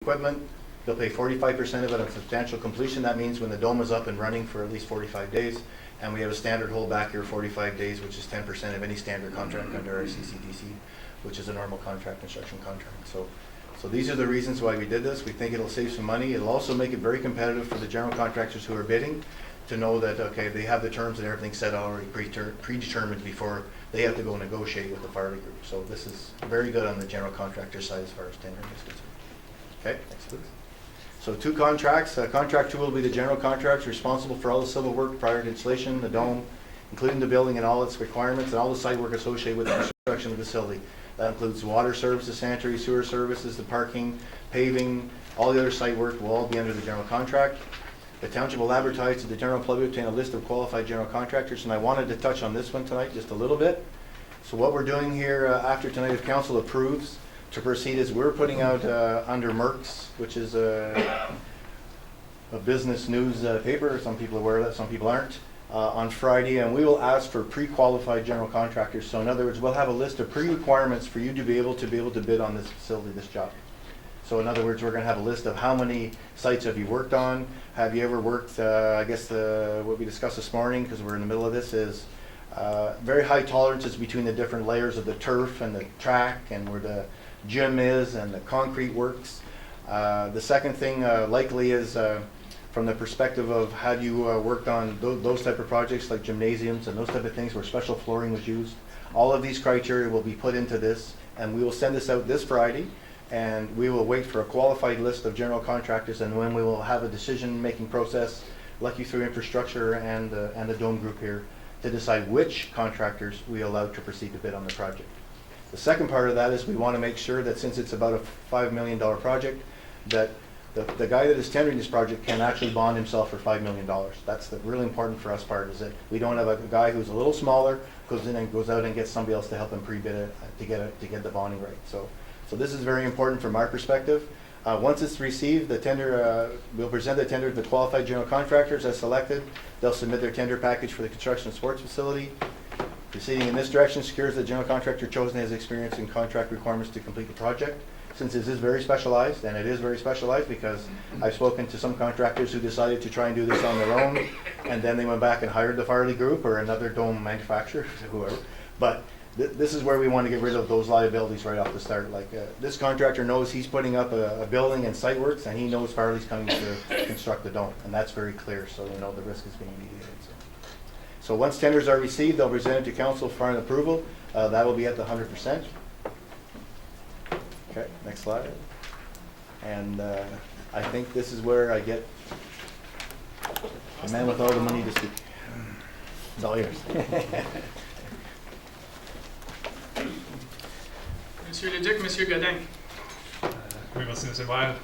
equipment, they'll pay 45% of it on substantial completion. That means when the dome is up and running for at least 45 days, and we have a standard holdback here, 45 days, which is 10% of any standard contract under our CCDC, which is a normal contract, construction contract. So these are the reasons why we did this. We think it'll save some money. It'll also make it very competitive for the general contractors who are bidding to know that, okay, they have the terms and everything set already predetermined before they have to go negotiate with the Farley Group. So this is very good on the general contractor side as far as tendering is concerned. Okay, next please. So 2 contracts. Contract 2 will be the general contractor responsible for all the civil work prior to installation, the dome, including the building and all its requirements and all the site work associated with the construction of the facility. That includes water services, sanitary sewer services, the parking, paving, all the other site work will all be under the general contract. The township will advertise to the general public to obtain a list of qualified general contractors, and I wanted to touch on this one tonight just a little bit. So what we're doing here after tonight, if council approves to proceed, is we're putting out under Merck's, which is a business news paper. Some people are aware of that, some people aren't. On Friday, and we will ask for pre-qualified general contractors. So in other words, we'll have a list of pre-requirements for you to be able to bid on this facility, this job. So in other words, we're going to have a list of how many sites have you worked on. Have you ever worked, I guess what we discussed this morning, because we're in the middle of this, is very high tolerances between the different layers of the turf and the track and where the gym is and the concrete works. The second thing likely is from the perspective of have you worked on those type of projects like gymnasiums and those type of things where special flooring was used. All of these criteria will be put into this, and we will send this out this Friday, and we will wait for a qualified list of general contractors, and when we will have a decision-making process, like you through infrastructure and the Dome Group here, to decide which contractors we allow to proceed to bid on the project. The second part of that is we want to make sure that since it's about a $5 million project, that the guy that is tendering this project can actually bond himself for $5 million. That's the really important for us part, is that we don't have a guy who's a little smaller, goes in and goes out and gets somebody else to help him pre-bid it to get the bonding right. So this is very important from our perspective. Once it's received, the tender, we'll present the tender to the qualified general contractors as selected. They'll submit their tender package for the construction and sports facility. Proceeding in this direction secures the general contractor chosen has experience in contract requirements to complete the project. Since this is very specialized, and it is very specialized because I've spoken to some contractors who decided to try and do this on their own, and then they went back and hired the Farley Group or another dome manufacturer, whoever. But this is where we want to get rid of those liabilities right off the start. Like this contractor knows he's putting up a building and site works, and he knows Farley's coming to construct the dome, and that's very clear, so you know the risk is being mitigated. So once tenders are received, they'll present it to council for an approval. That will be at the 100%. Okay, next slide. And I think this is where I get the man with all the money to speak. It's all yours. Monsieur Leduc, Monsieur Godin. Oui, merci, Monsieur le Maire.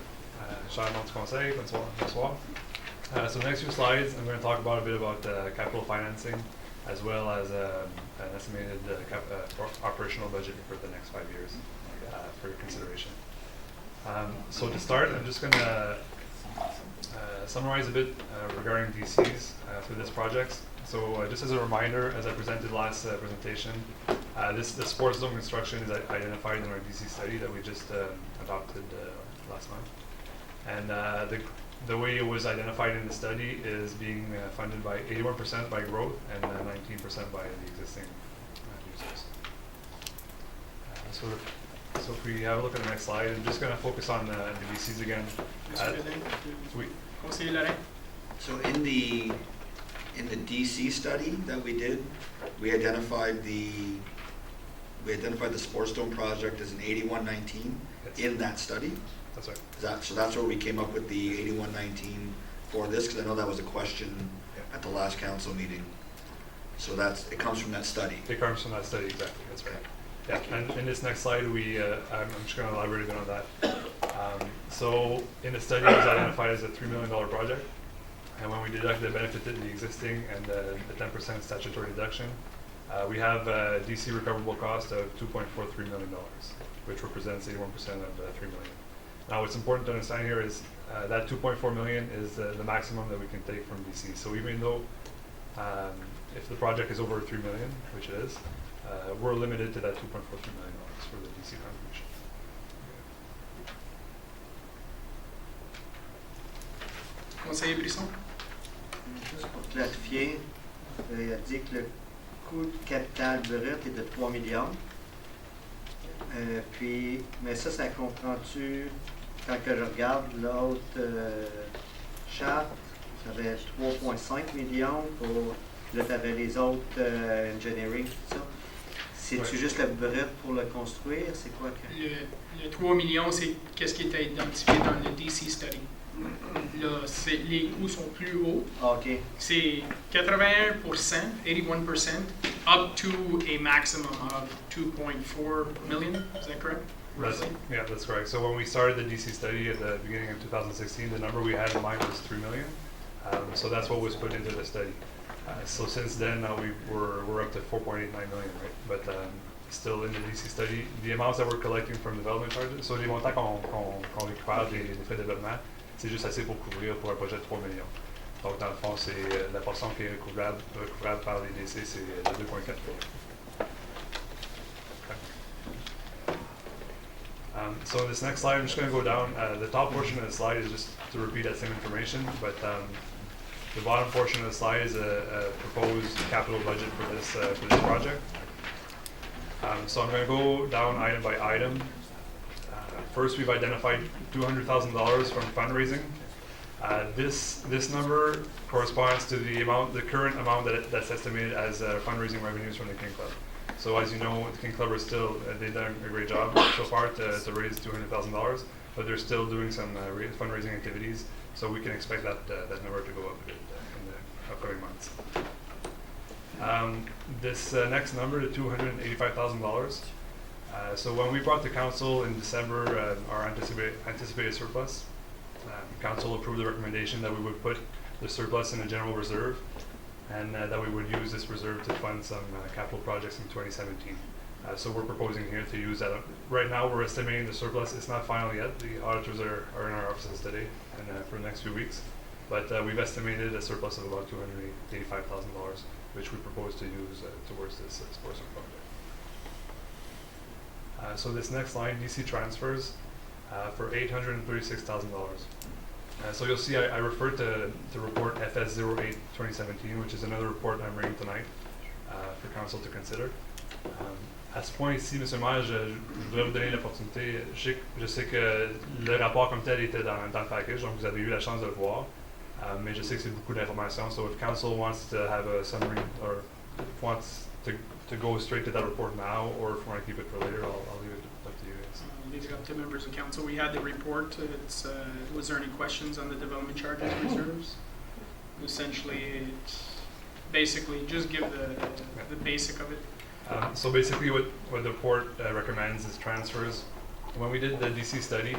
Cher membre du conseil, bonsoir. So the next few slides, I'm going to talk about a bit about capital financing, as well as an estimated operational budget for the next 5 years for your consideration. So to start, I'm just going to summarize a bit regarding DCs for this project. So just as a reminder, as I presented last presentation, this sports zone construction is identified in our DC study that we just adopted last month. And the way it was identified in the study is being funded by 81% by growth and 19% by the existing users. So if we have a look at the next slide, I'm just going to focus on the DCs again. So in the DC study that we did, we identified the sports dome project as an 8119 in that study. That's right. So that's where we came up with the 8119 for this, because I know that was a question at the last council meeting. So it comes from that study. It comes from that study, exactly. That's right. Yeah, and in this next slide, I'm just going to elaborate a bit on that. So in the study, it was identified as a $3 million project. And when we deduct the benefit to the existing and the 10% statutory deduction, we have a DC recoverable cost of $2.43 million, which represents 81% of $3 million. Now, what's important to understand here is that 2.4 million is the maximum that we can take from DC. So even though if the project is over 3 million, which it is, we're limited to that $2.43 million for the DC contribution. Conseiller Brisson? Juste pour clarifier, il a dit que le coût de capital brut est de 3 millions. Mais ça comprend-tu, quand que je regarde l'autre charte, ça avait 3,5 millions pour, là, tu avais les autres engineering, tout ça. C'est-tu juste le brut pour le construire? C'est quoi que... Le 3 millions, c'est qu'est-ce qui était identifié dans le DC study. Là, les coûts sont plus hauts. OK. C'est 81%, 81%, up to a maximum of 2.4 million. Is that correct? Yeah, that's correct. So when we started the DC study at the beginning of 2016, the number we had in mind was 3 million. So that's what was put into the study. So since then, now we're up to 4.89 million, right? But still in the DC study, the amounts that we're collecting from development charges, so les montants qu'on récupère des frais de développement, c'est juste assez pour couvrir pour un projet de 3 millions. Donc dans le fond, c'est la portion qui est recouvrable par les DC, c'est de 2,4 millions. So in this next slide, I'm just going to go down. The top portion of the slide is just to repeat that same information, but the bottom portion of the slide is a proposed capital budget for this project. So I'm going to go down item by item. First, we've identified $200,000 from fundraising. This number corresponds to the current amount that's estimated as fundraising revenues from the King Club. So as you know, the King Club are still, they've done a great job so far to raise $200,000, but they're still doing some fundraising activities, so we can expect that number to go up a bit in the upcoming months. This next number, the $285,000. So when we brought to council in December our anticipated surplus, council approved the recommendation that we would put the surplus in a general reserve, and that we would use this reserve to fund some capital projects in 2017. So we're proposing here to use that. Right now we're estimating the surplus. It's not final yet. The auditors are in our offices today and for the next few weeks. But we've estimated a surplus of about $285,000, which we propose to use towards this sports project. So this next line, DC transfers for $836,000. So you'll see I referred to report FS08 2017, which is another report I'm reading tonight for council to consider. À ce point ici, M. le maire, je voudrais vous donner l'opportunité. Je sais que le rapport comme tel était dans le package, donc vous avez eu la chance de le voir. Mais je sais que c'est beaucoup d'informations. So if council wants to have a summary or wants to go straight to that report now, or if you want to keep it for later, I'll leave it up to you guys. Leave it up to members of council. We had the report. Was there any questions on the development charges reserves? Essentially, it's basically just give the basic of it. So basically what the report recommends is transfers. When we did the DC study,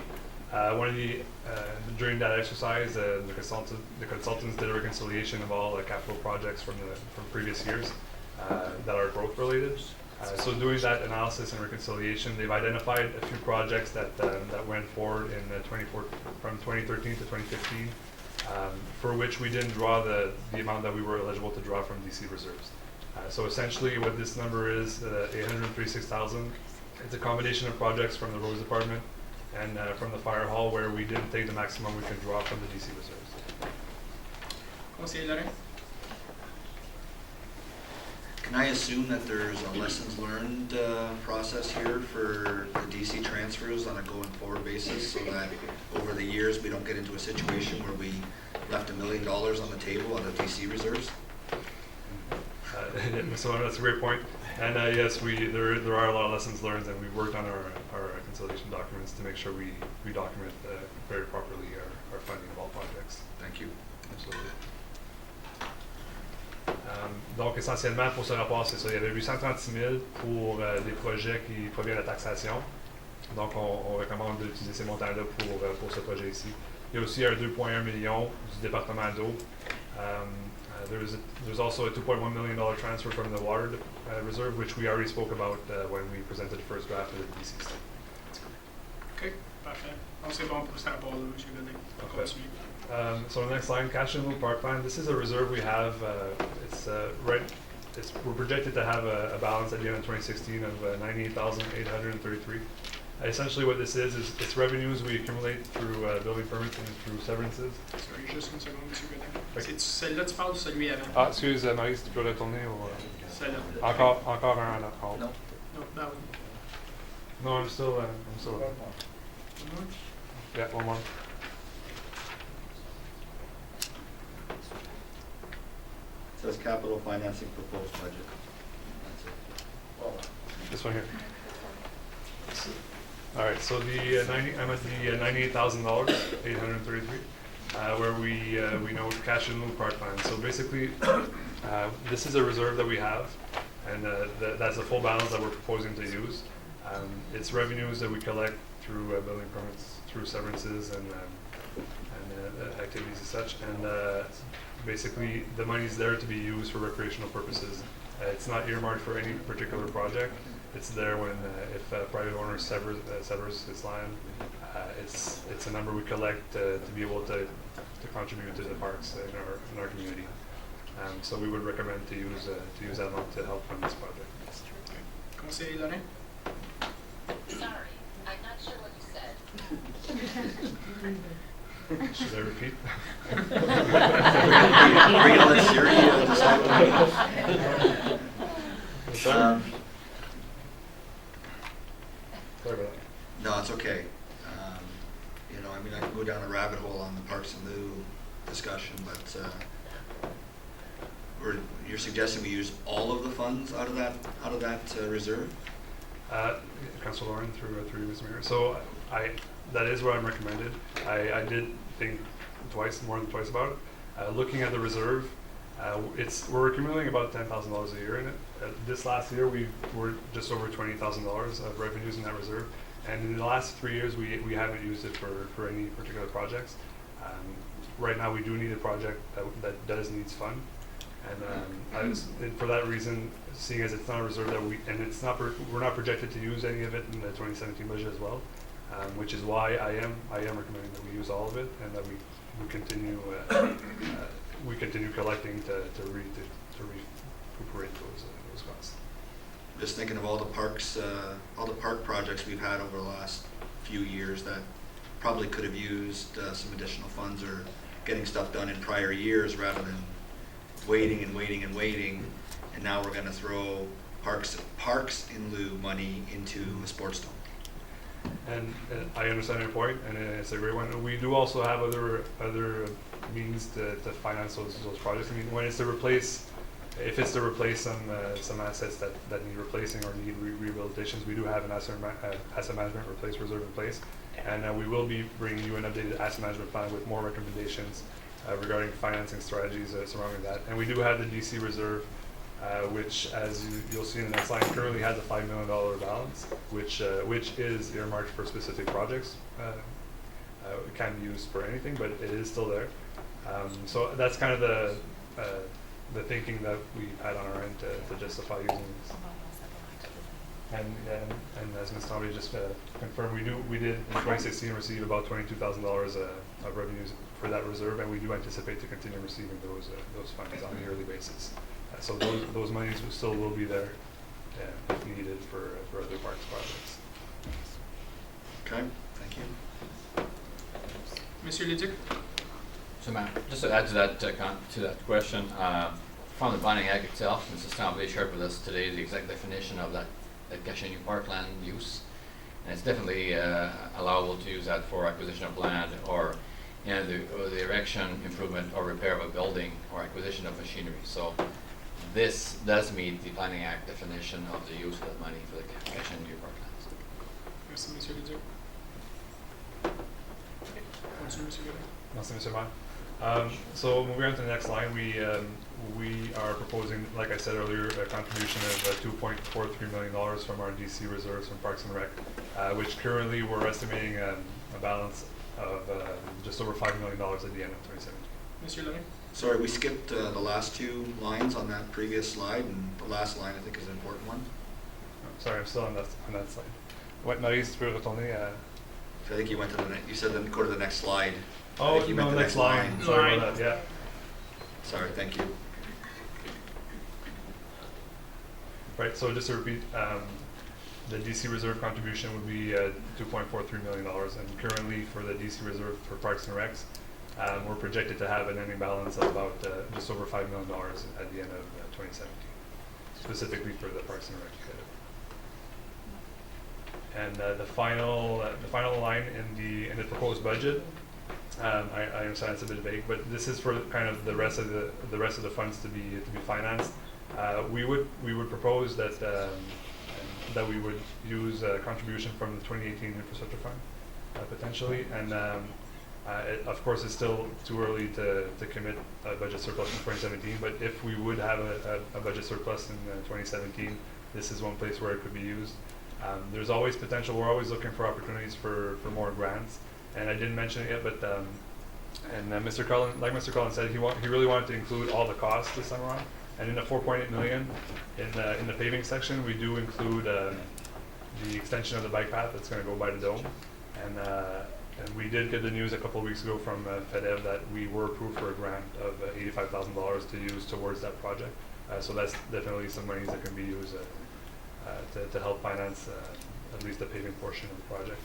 during that exercise, the consultants did a reconciliation of all the capital projects from previous years that are growth related. So doing that analysis and reconciliation, they've identified a few projects that went forward in from 2013 to 2015, for which we didn't draw the amount that we were eligible to draw from DC reserves. So essentially what this number is, $836,000, it's a combination of projects from the roads department and from the fire hall, where we didn't take the maximum we can draw from the DC reserves. Conseiller Lorrain? Can I assume that there's a lessons learned process here for the DC transfers on a going forward basis, so that over the years we don't get into a situation where we left $1 million on the table out of DC reserves? So that's a great point. And yes, there are a lot of lessons learned, and we worked on our reconciliation documents to make sure we document very properly our funding of all projects. Thank you. Absolutely. Donc essentiellement pour ce rapport, c'est ça. Il y avait 836 000 pour des projets qui proviennent de la taxation. Donc on recommande d'utiliser ces montants-là pour ce projet ici. Il y a aussi un 2,1 million du département d'eau. There's also a $2.1 million transfer from the water reserve, which we already spoke about when we presented the first draft of the DC study. OK, parfait. Donc c'est bon pour ce rapport-là, M. Godin. Okay. Continue. So the next line, cash in lieu park plan. This is a reserve we have. We're projected to have a balance at the end of 2016 of $98,833. Essentially what this is it's revenues we accumulate through building permits and through severances. Sorry, juste une seconde, monsieur Godin. C'est celle-là tu parles ou celui avant? Ah, excuse, Marie, si tu peux retourner au... Celle-là. Encore un en haut. No. No, that one. No, I'm still... One more? Yeah, one more. It says capital financing proposed budget. That's it. This one here. All right, so the I'm at the $98,000, 833, where we know cash in lieu park plan. So basically, this is a reserve that we have, and that's the full balance that we're proposing to use. It's revenues that we collect through building permits, through severances and activities and such. And basically, the money's there to be used for recreational purposes. It's not earmarked for any particular project. It's there when if a private owner severs his land. It's a number we collect to be able to contribute to the parks in our community. So we would recommend to use that amount to help fund this project. Conseiller Laurent? Sorry, I'm not sure what you said. Should I repeat? We're gonna let Siri decide. Sorry about that. No, it's okay. You know, I mean, I can go down a rabbit hole on the Parks and Lieu discussion, but you're suggesting we use all of the funds out of that reserve? Councilor Lauren, through you, Mr. Mayor. So that is what I'm recommended. I did think more than twice about it. Looking at the reserve, we're accumulating about $10,000 a year in it. This last year, we were just over $20,000 of revenues in that reserve, and in the last 3 years, we haven't used it for any particular projects. Right now, we do need a project that does needs fund, and for that reason, seeing as it's not a reserve we're not projected to use any of it in the 2017 budget as well, which is why I am recommending that we use all of it and that we continue collecting to recuperate those costs. Just thinking of all the park projects we've had over the last few years that probably could have used some additional funds or getting stuff done in prior years rather than waiting, and now we're going to throw parks in lieu money into a sports dome. And I understand your point, and it's a great one. We do also have other means to finance those projects. I mean, when it's to replace, if it's to replace some assets that need replacing or need rehabilitations, we do have an asset management replace reserve in place, and we will be bringing you an updated asset management plan with more recommendations regarding financing strategies surrounding that. And we do have the DC reserve, which, as you'll see in the next slide, currently has a $5 million balance, which is earmarked for specific projects. It can be used for anything, but it is still there. So that's kind of the thinking that we had on our end to justify using this. And as Ms. Tommy just confirmed, we did in 2016 receive about $22,000 of revenues for that reserve, and we do anticipate to continue receiving those funds on a yearly basis. So those monies will be there if needed for other parks projects. Okay, thank you. Monsieur Leduc? So, ma'am, just to add to that question, from the Planning Act itself, Mrs. Tomley shared with us today the exact definition of that Gatineau parkland use, and it's definitely allowable to use that for acquisition of land or the erection, improvement, or repair of a building or acquisition of machinery. So this does meet the Planning Act definition of the use of that money for the Gatineau parklands. Merci, Monsieur Leduc. Continue, Monsieur Godin. Merci, Mr. Mayor. So moving on to the next line, we are proposing, like I said earlier, a contribution of $2.43 million from our DC reserves from Parks and Rec, which currently we're estimating a balance of just over $5 million at the end of 2017. Monsieur Laurent? Sorry, we skipped the last two lines on that previous slide, and the last line I think is an important one. Oh, sorry, I'm still on that slide. What, Marie, tu peux retourner à... I think you went to the next. You said then go to the next slide. I Oh, think you meant no, the next line. Sorry about that, yeah. Sorry, thank you. Right, so just to repeat, The DC reserve contribution would be $2.43 million, and currently for the DC reserve for Parks and Recs, we're projected to have an ending balance of about just over $5 million at the end of 2017, specifically for the Parks and Rec. And the final line in the proposed budget, I understand it's a bit vague, but this is for kind of the rest of the funds to be financed. We would propose that that we would use a contribution from the 2018 infrastructure fund potentially, and of course it's still too early to commit a budget surplus in 2017. But if we would have a budget surplus in 2017, this is one place where it could be used. There's always potential. We're always looking for opportunities for more grants, and I didn't mention it yet, but Mr. Cullen said, he really wanted to include all the costs this time around. And in the 4.8 million in the paving section, we do include the extension of the bike path that's going to go by the dome, and we did get the news a couple of weeks ago from FEB that we were approved for a grant of $85,000 to use towards that project. So that's definitely some monies that can be used to help finance at least the paving portion of the project.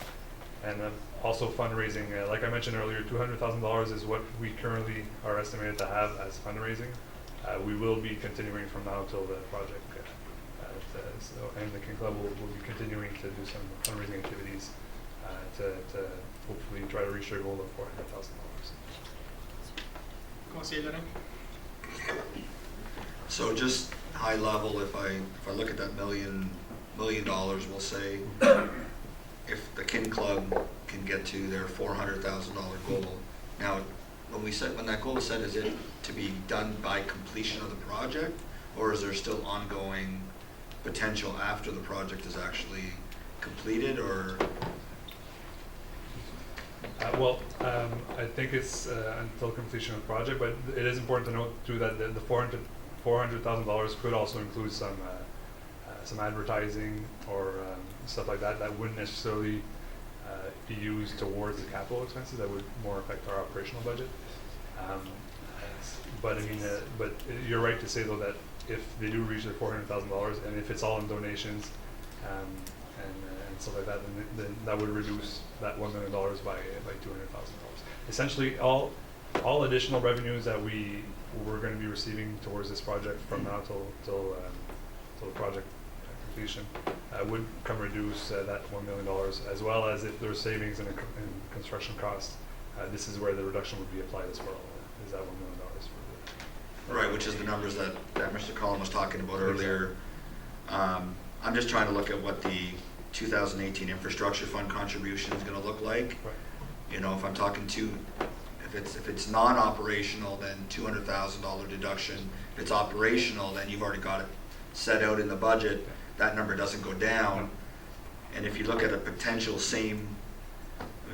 And also fundraising, like I mentioned earlier, $200,000 is what we currently are estimated to have as fundraising. We will be continuing from now till the project, and the King Club will be continuing to do some fundraising activities to hopefully try to reach their goal of $400,000. Conseil Laurent? So just high level, if I look at that $1 million, we'll say, if the Kin Club can get to their $400,000 goal. Now, when that goal is set, is it to be done by completion of the project, or is there still ongoing potential after the project is actually completed, or? I think it's until completion of the project, but it is important to note too that the $400,000 could also include some advertising or stuff like that wouldn't necessarily be used towards the capital expenses. That would more affect our operational budget. But I mean, but you're right to say though that if they do reach their $400,000, and if it's all in donations and stuff like that, then that would reduce that $1 million by $200,000. Essentially, all additional revenues that we're going to be receiving towards this project from now till the project completion would come reduce that $1 million, as well as if there's savings in construction costs. This is where the reduction would be applied as well. Is that $1 million for Right, which is the numbers that Mr. Cullen was talking about earlier. I'm just trying to look at what the 2018 infrastructure fund contribution is going to look like. Right. You know, if I'm talking if it's non-operational, then $200,000 deduction. If it's operational, then you've already got it set out in the budget. That number doesn't go down. And if you look at a potential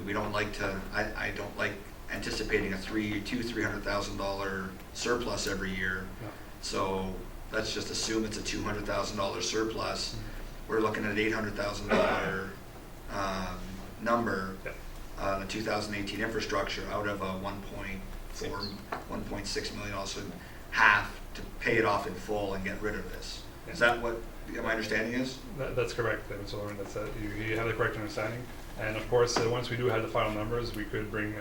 we don't like to. I don't like anticipating a $300,000 surplus every year. No. So let's just assume it's a $200,000 surplus. We're looking at $800,000 number. The 2018 infrastructure out of a 1.6 million, also half to pay it off in full and get rid of this. Yeah. Is that what my understanding is? That's correct, Mr. Lauren. You have the correct understanding. And of course, once we do have the final numbers, we could bring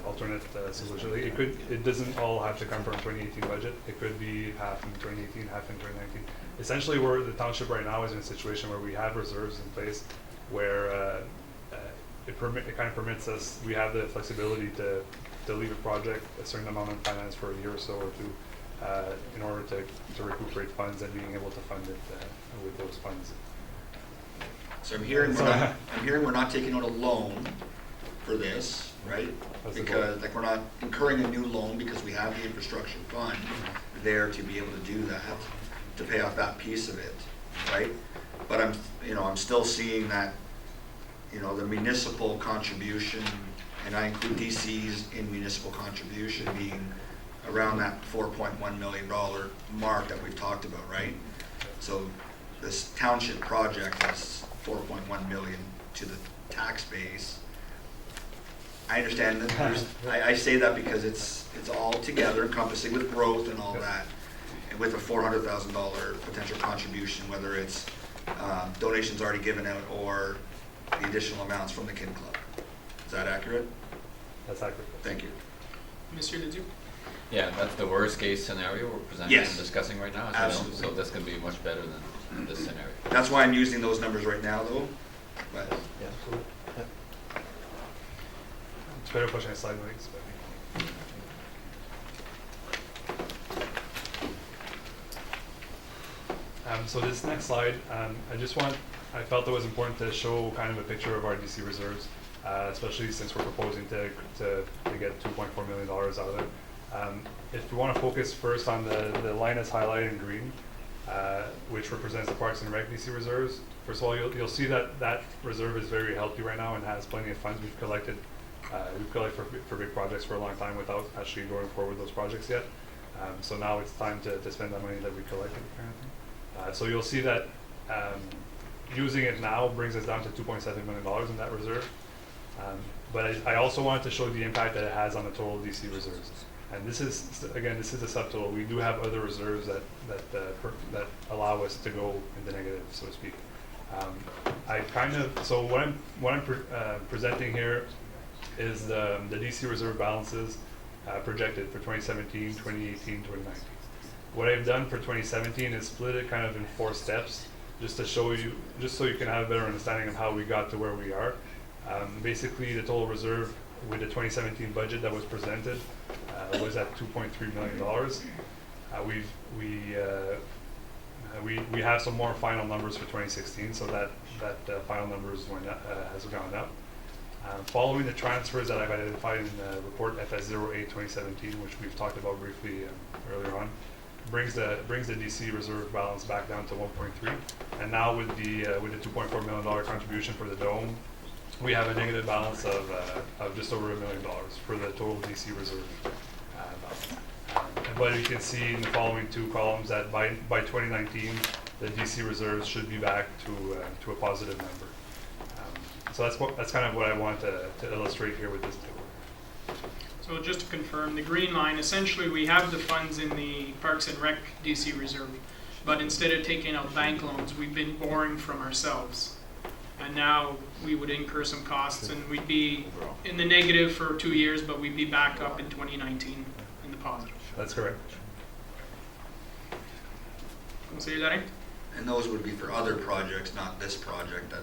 alternate solution. It doesn't all have to come from 2018 budget. It could be half in 2018, half in 2019. Essentially, the township right now is in a situation where we have reserves in place, where it kind of permits us. We have the flexibility to leave a project a certain amount of finance for a year or so or two, in order to recuperate funds and being able to fund it with those funds. So I'm hearing we're not taking out a loan for this, right? Because we're not incurring a new loan because we have the infrastructure fund there to be able to do that, to pay off that piece of it, right? But I'm still seeing that, the municipal contribution, and I include DC's in municipal contribution being around that $4.1 million mark that we've talked about, right? So this township project is $4.1 million to the tax base. I understand that I say that because it's all together, encompassing with growth and all that, and with a $400,000 potential contribution, whether it's donations already given out or the additional amounts from the Kid Club. Is that accurate? That's accurate. Thank you. Monsieur Ledoux? Yeah, that's the worst case scenario we're presenting Yes. and discussing right now, as you know, Absolutely. so this can be much better than this scenario. That's why I'm using those numbers right now, though. But Yeah, absolutely. It's better pushing a slide, Mike. So this next slide, I felt it was important to show kind of a picture of our DC reserves, especially since we're proposing to get $2.4 million out of it. If we want to focus first on the line that's highlighted in green, which represents the Parks and Rec DC reserves, first of all, you'll see that that reserve is very healthy right now and has plenty of funds. We've collected for big projects for a long time without actually going forward with those projects yet. So now it's time to spend that money that we collected, kind of thing. So you'll see that using it now brings us down to $2.7 million in that reserve. But I also wanted to show the impact that it has on the total DC reserves. And this is, again, this is a subtotal. We do have other reserves that allow us to go into negative, so to speak. So what I'm presenting here is the DC reserve balances projected for 2017, 2018, 2019. What I've done for 2017 is split it kind of in 4 steps, just to show you, just so you can have a better understanding of how we got to where we are. Basically, the total reserve with the 2017 budget that was presented was at $2.3 million. We have some more final numbers for 2016, so that final numbers has gone up. Following the transfers that I've identified in the report FS08 2017, which we've talked about briefly earlier on, brings the DC reserve balance back down to 1.3, and now with the $2.4 million contribution for the dome, we have a negative balance of just over $1 million for the total DC reserve balance. But you can see in the following 2 columns that by 2019, the DC reserves should be back to a positive number. So that's kind of what I want to illustrate here with this table. So just to confirm, the green line, essentially we have the funds in the Parks and Rec DC reserve, but instead of taking out bank loans, we've been borrowing from ourselves. And now we would incur some costs and we'd be in the negative for 2 years, but we'd be back up in 2019 in the positive. That's correct. Conseil Daré? and those would be for other projects, not this project that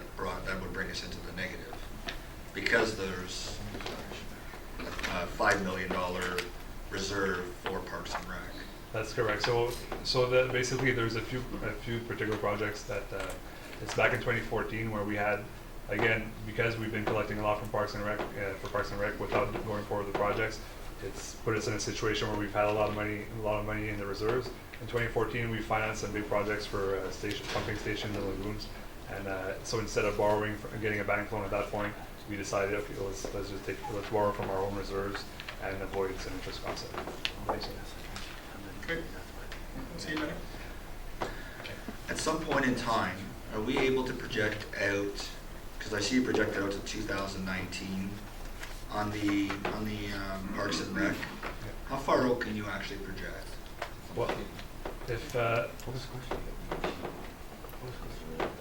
would bring us into the negative, because there's a $5 million reserve for Parks and Rec. That's correct. So that basically there's a few particular projects that it's back in 2014 where we had, again, because we've been collecting a lot from Parks and Rec without going forward with the projects, it's put us in a situation where we've had a lot of money in the reserves. In 2014, we financed some big projects for pumping stations and lagoons, and so instead of borrowing and getting a bank loan at that point, we decided, okay, let's borrow from our own reserves and avoid some interest costs. Okay. See you later. At some point in time, are we able to project out, because I see you projected out to 2019 on the Parks and Rec, how far out can you actually project? Well, if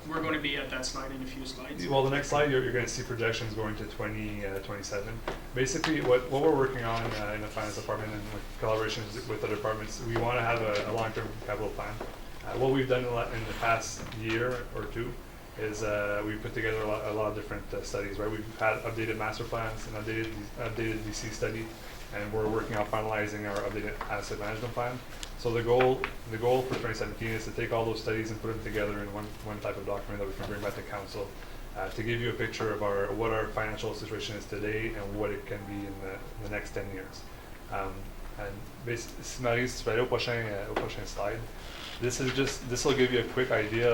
We're going to be at that slide in a few slides. well, the next slide you're going to see projections going to 2027. Basically, what we're working on in the finance department and with collaboration with other departments, we want to have a long-term capital plan. What we've done in the past year or two is we've put together a lot of different studies. Right, we've had updated master plans and updated DC study, and we're working on finalizing our updated asset management plan. So the goal for 2017 is to take all those studies and put them together in one type of document that we can bring back to council to give you a picture of what our financial situation is today and what it can be in the next 10 years. Marie, si tu peux aller au prochain slide. This will give you a quick idea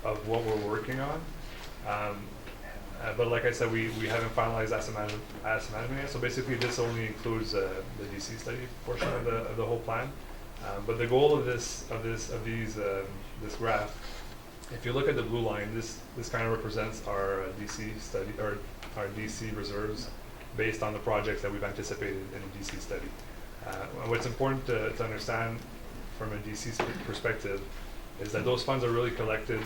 of what we're working on. But like I said, we haven't finalized asset management yet. So basically, this only includes the DC study portion of the whole plan. But the goal of this graph, if you look at the blue line, this kind of represents our DC study or our DC reserves based on the projects that we've anticipated in the DC study. What's important to understand from a DC perspective is that those funds are really collected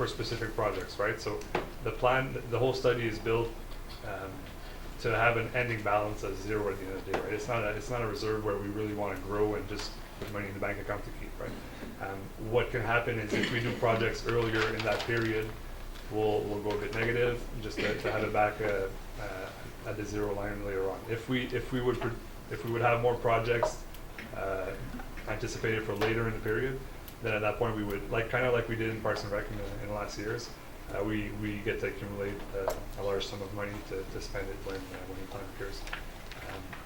for specific projects, right? So the plan, the whole study is built to have an ending balance of 0 at the end of the day, right? It's not a reserve where we really want to grow and just put money in the bank account to keep, right? What can happen is if we do projects earlier in that period, we'll go a bit negative just to have it back at the 0 line later on. If we would have more projects anticipated for later in the period, then at that point we would kind of like we did in Parks and Rec in the last years. We get to accumulate a large sum of money to spend it when the time occurs.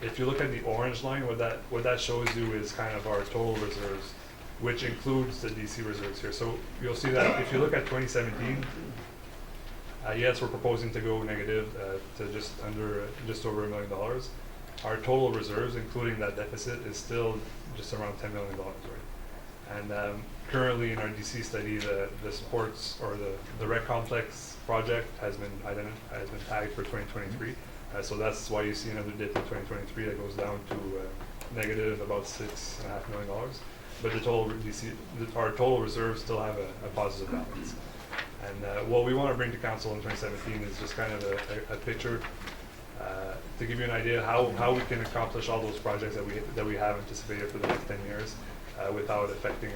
If you look at the orange line, what that shows you is kind of our total reserves, which includes the DC reserves here. So you'll see that if you look at 2017, yes, we're proposing to go negative to just over $1 million. Our total reserves, including that deficit, is still just around $10 million, right? And currently in our DC study, the sports or the rec complex project has been tagged for 2023. So that's why you see another dip in 2023 that goes down to negative about $6.5 million. But our total reserves still have a positive balance. And what we want to bring to council in 2017 is just kind of a picture to give you an idea how we can accomplish all those projects that we have anticipated for the next 10 years without affecting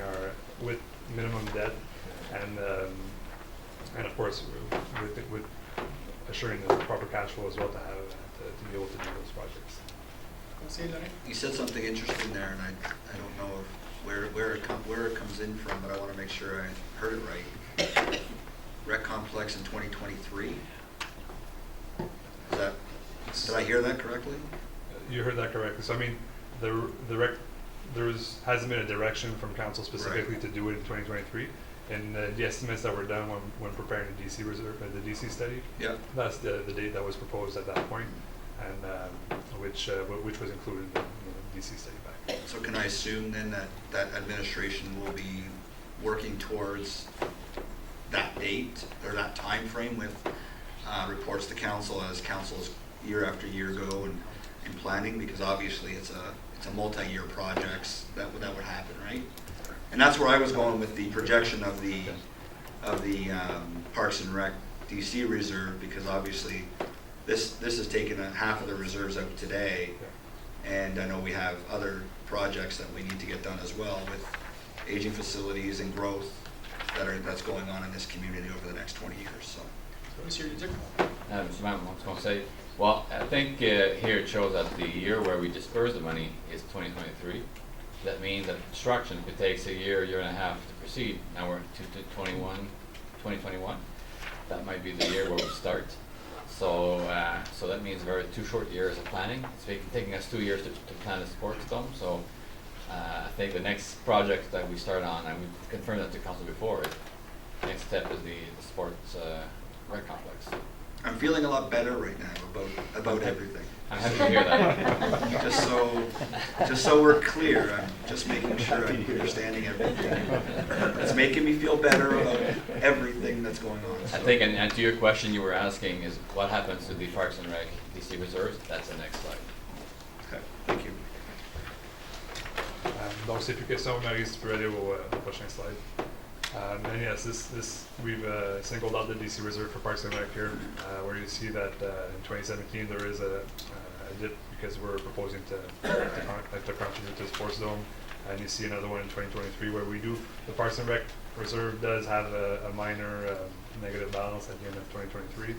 with minimum debt and of course with assuring the proper cash flow as well to be able to do those projects. You said something interesting there, and I don't know where it comes in from, but I want to make sure I heard it right. Rec complex in 2023. Did I hear that correctly? You heard that correctly. So I mean, hasn't been a direction from council specifically to do it in 2023, and the estimates that were done when preparing the DC reserve, the DC study. Yeah. That's the date that was proposed at that point, and which was included in the DC study back. So can I assume then that administration will be working towards that date or that time frame with reports to council as council's year after year go in planning, because obviously it's a multi-year projects that would happen, right? And that's where I was going with the projection of the Parks and Rec DC reserve, because obviously this has taken half of the reserves out today, and I know we have other projects that we need to get done as well with aging facilities and growth that's going on in this community over the next 20 years. So, Monsieur Duduc. Mr. Mayor, I was going to say, well, I think here it shows that the year where we disperse the money is 2023. That means that construction, if it takes a year and a half to proceed, now we're to 2021. That might be the year where we start. So that means very 2 short years of planning. It's taking us 2 years to plan the sports dome. So I think the next project that we start on, and we've confirmed that to council before, next step is the sports rec complex. I'm feeling a lot better right now about everything. I'm happy to hear that. just so we're clear, I'm just making sure I'm understanding everything. It's making me feel better about everything that's going on. So. I think, and to your question you were asking is what happens to the Parks and Rec DC reserves? That's the next slide. Okay, thank you. Donc c'est plus question, Marie, si tu peux aller au prochain slide. And yes, this we've singled out the DC reserve for Parks and Rec here, where you see that in 2017 there is a dip because we're proposing to contribute to the sports dome, and you see another one in 2023 where we do. The Parks and Rec reserve does have a minor negative balance at the end of 2023,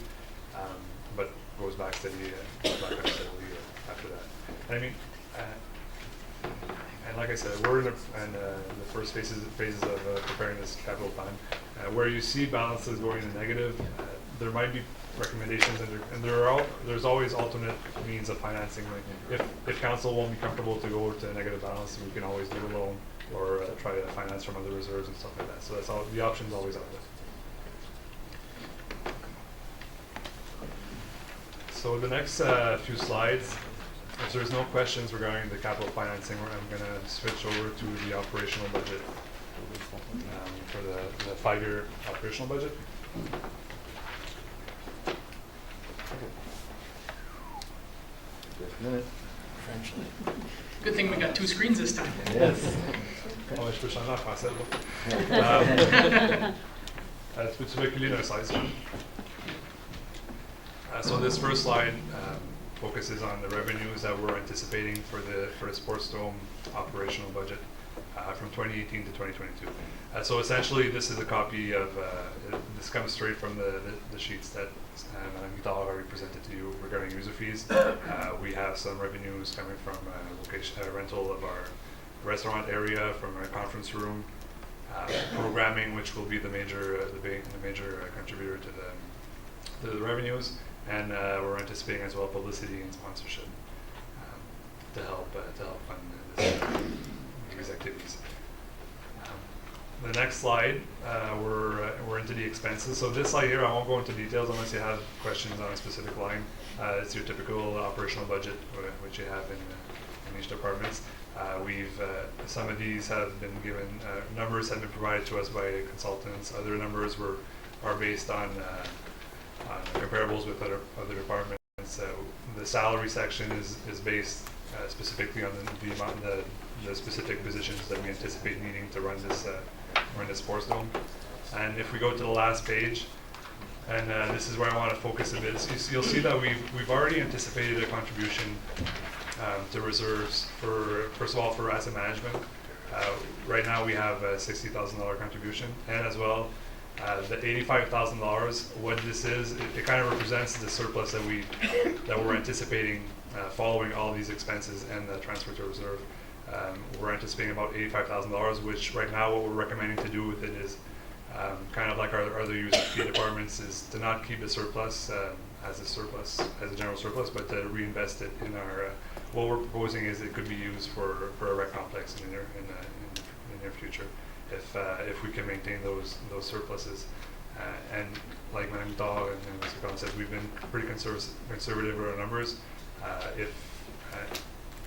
but goes back steadily after that. And I mean. And like I said, we're in the first phases of preparing this capital plan. Where you see balances going in negative, there might be recommendations, and there's always alternate means of financing. Like if council won't be comfortable to go to a negative balance, we can always do a loan or try to finance from other reserves and stuff like that. So that's all. The option's always out there. So the next few slides. If there's no questions regarding the capital financing, I'm going to switch over to the operational budget for the 5-year operational budget. Just a minute. Good thing we got 2 screens this time. Yes. Oh, je peux changer en français. Tu peux-tu reculer d'un slide, s'il vous plaît? So this first slide focuses on the revenues that we're anticipating for the sports dome operational budget from 2018 to 2022. So essentially, this is a copy of this comes straight from the sheets that Madame Guitar already presented to you regarding user fees. We have some revenues coming from rental of our restaurant area, from our conference room, programming, which will be the major contributor to the revenues. And we're anticipating as well publicity and sponsorship to help fund these activities. The next slide, we're into the expenses. So this slide here, I won't go into details unless you have questions on a specific line. It's your typical operational budget, which you have in each department. Some of these have been given, numbers have been provided to us by consultants. Other numbers are based on comparables with other departments. The salary section is based specifically on the specific positions that we anticipate needing to run this sports dome. And if we go to the last page, and this is where I want to focus a bit. So you'll see that we've already anticipated a contribution to reserves for, first of all, for asset management. Right now we have a $60,000 contribution, and as well the $85,000. What this is, it kind of represents the surplus that we're anticipating following all these expenses and the transfer to reserve. We're anticipating about $85,000, which right now what we're recommending to do with it is kind of like our other user fee departments, is to not keep the surplus as a general surplus, but to reinvest it in our. What we're proposing is it could be used for a rec complex in the near future, if we can maintain those surpluses. And like Madame Dahl and Mr. Collins said, we've been pretty conservative with our numbers.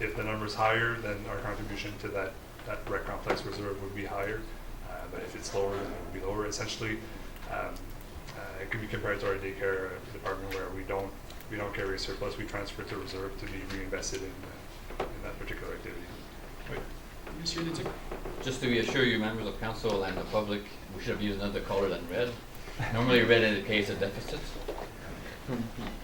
If the number's higher, then our contribution to that rec complex reserve would be higher. But if it's lower, then it would be lower. Essentially, it could be compared to our daycare department, where we don't carry a surplus. We transfer to reserve to be reinvested in that particular activity. Right. Monsieur Leduc? Just to reassure you, members of council and the public, we should have used another color than red. Normally red indicates a deficit.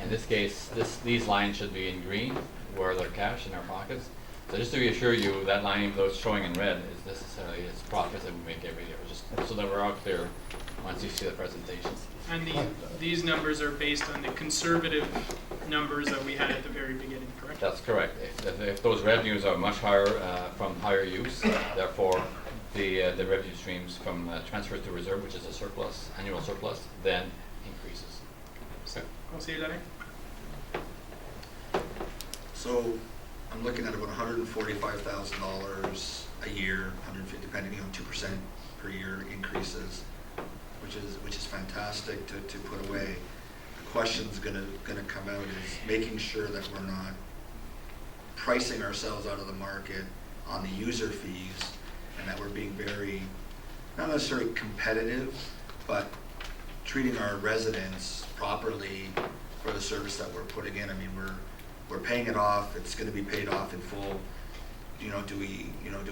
In this case, these lines should be in green, where they're cash in our pockets. So just to reassure you, that line, even though it's showing in red, is necessarily it's profits that we make every year, just so that we're out there once you see the presentation. And these numbers are based on the conservative numbers that we had at the very beginning, correct? That's correct. If those revenues are much higher from higher use, therefore the revenue streams from transfer to reserve, which is a surplus, annual surplus, then increases. So. Conseiller Larin? So I'm looking at about $145,000 a year, 150, depending on 2% per year increases, which is fantastic to put away. The question's gonna come out is making sure that we're not pricing ourselves out of the market on the user fees, and that we're being very, not necessarily competitive, but treating our residents properly for the service that we're putting in. I mean, we're paying it off. It's going to be paid off in full. Do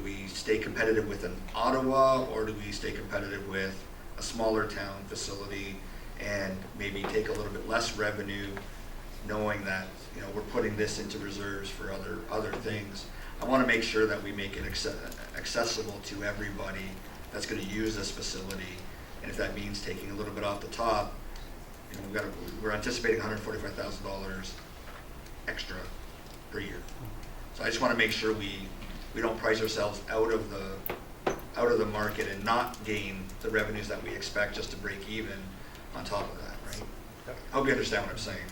we stay competitive with an Ottawa, or do we stay competitive with a smaller town facility and maybe take a little bit less revenue, knowing that we're putting this into reserves for other things? I want to make sure that we make it accessible to everybody that's going to use this facility, and if that means taking a little bit off the top, we're anticipating $145,000 extra per year. So I just want to make sure we don't price ourselves out of the market and not gain the revenues that we expect just to break even on top of that, right? I hope you understand what I'm saying.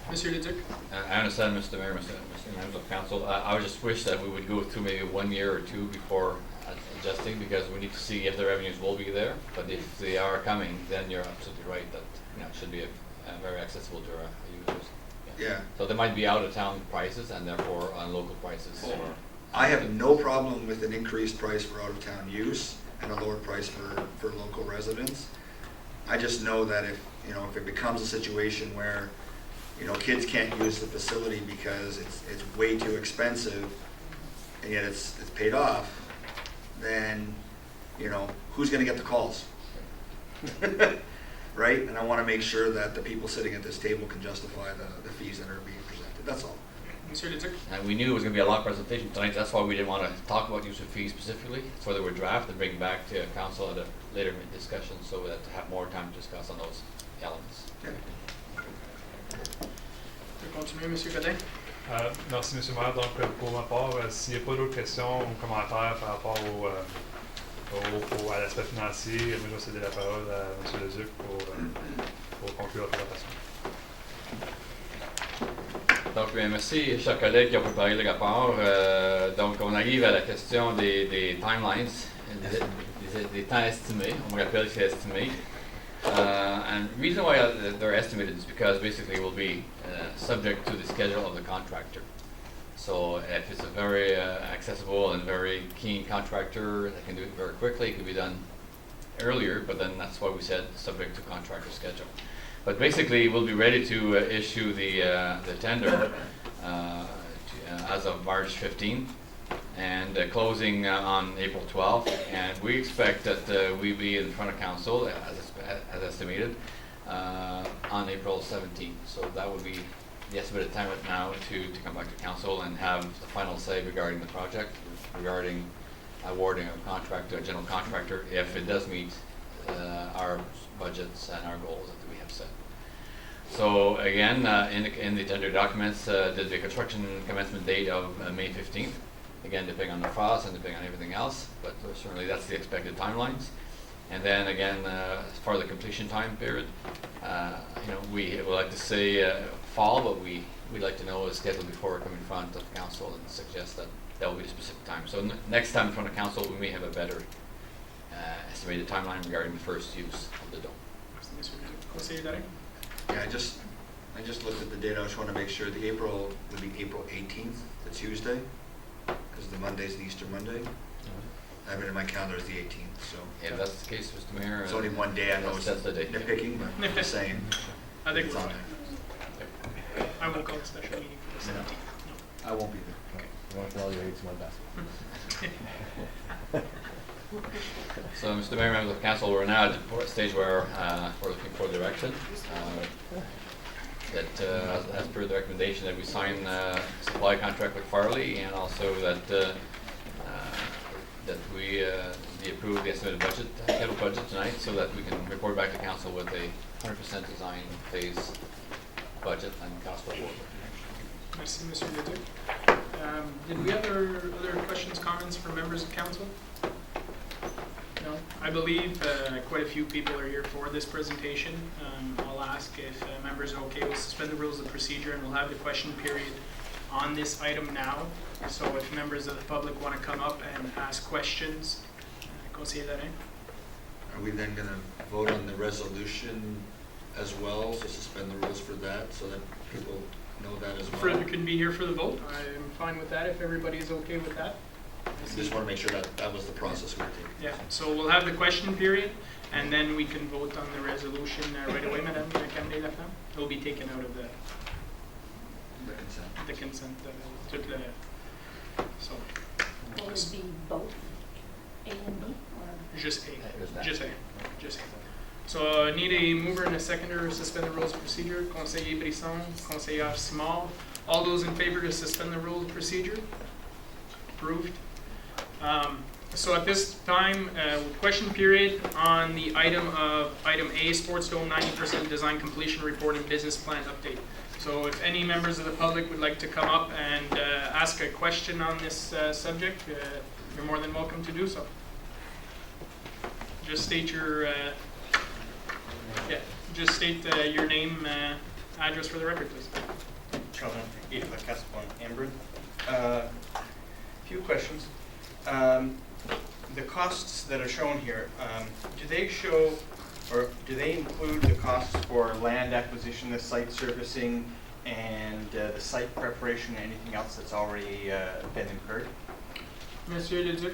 Monsieur Leduc? I understand, Mr. Mayor, Mr. Members of Council. I would just wish that we would go through maybe 1 year or two before adjusting, because we need to see if the revenues will be there. But if they are coming, then you're absolutely right that it should be very accessible to our users. Yeah. So there might be out-of-town prices and therefore on local prices. I have no problem with an increased price for out-of-town use and a lower price for local residents. I just know that if it becomes a situation where kids can't use the facility because it's way too expensive, and yet it's paid off, then who's going to get the calls? Right? And I want to make sure that the people sitting at this table can justify the fees that are being presented. That's all. Monsieur Leduc? And we knew it was going to be a long presentation tonight. That's why we didn't want to talk about use of fees specifically. That's why they were draft and bring back to council at a later discussion so that to have more time to discuss on those elements. Okay. On peut continuer, Monsieur Godin? Merci, M. le maire. Donc, pour ma part, s'il n'y a pas d'autres questions ou commentaires par rapport à l'aspect financier, moi, je vais céder la parole à M. Leduc pour conclure la présentation. Donc, bien, merci, chers collègues qui ont préparé le rapport. Donc, on arrive à la question des timelines, des temps estimés. On me rappelle que c'est estimé. And the reason why they're estimated is because basically it will be subject to the schedule of the contractor. So if it's a very accessible and very keen contractor that can do it very quickly, it could be done earlier, but then that's why we said subject to contractor schedule. But basically we'll be ready to issue the tender as of March 15th and closing on April 12th, and we expect that we'll be in front of council as estimated on April 17th. So that would be the estimated time right now to come back to council and have the final say regarding the project, regarding awarding a contract to a general contractor if it does meet our budgets and our goals that we have set. So again, in the tender documents, there's the construction commencement date of May 15th. Again, depending on the frost and depending on everything else, but certainly that's the expected timelines. And then again, as far as the completion time period, we would like to say fall, but we'd like to know the schedule before we come in front of council and suggest that will be the specific time. So next time in front of council, we may have a better estimated timeline regarding the first use of the dome. Monsieur Leduc. Conseiller Darin? Yeah, I just looked at the date. I just want to make sure the April would be April 18th, the Tuesday, because the Monday's the Easter Monday. I have it in my calendar as the 18th, so. If that's the case, Mr. Mayor. It's only one day. I know it's that's the date. nitpicking, but I'm just saying. I think It's we're on fine. there. I won't call a special meeting for the No. 17th. I won't be there. Okay. I want to tell you I ate some of my basketball. So, Mr. Mayor, members of council, we're now at the stage where we're looking for direction. That as per the recommendation that we sign supply contract with Farley, and also that we approve the estimated budget, capital budget tonight, so that we can report back to council with a 100% design phase budget and cost report. Merci, Monsieur Leduc. Did we have other questions, comments from members of council? No? I believe quite a few people are here for this presentation. I'll ask if members are okay. We'll suspend the rules of procedure and we'll have the question period on this item now. So if members of the public want to come up and ask questions, Conseiller Darin? Are we then going to vote on the resolution as well, so suspend the rules for that, so that people know that as well? Further can be here for the vote. I'm fine with that if everybody is okay with that. Just want to make sure that that was the process we were taking. Yeah, so we'll have the question period, and then we can vote on the resolution right away, Madame Camille-Laflamme. It will be taken out of the The consent. consent, so, Will it be both A and B, or? just A, Just that. just A, just A. So need a mover and a seconder to suspend the rules of procedure. Conseiller Brisson, Conseillère Simard. All those in favor to suspend the rules of procedure? Approved. So at this time, question period on the item A, Sports Dome 90% design completion report and business plan update. So if any members of the public would like to come up and ask a question on this subject, you're more than welcome to do so. Just state your your name, address for the record, please. Children, 85 Castle Amber. Few questions. The costs that are shown here, do they show, or do they include the costs for land acquisition, the site servicing, and the site preparation, and anything else that's already been incurred? Monsieur Leduc,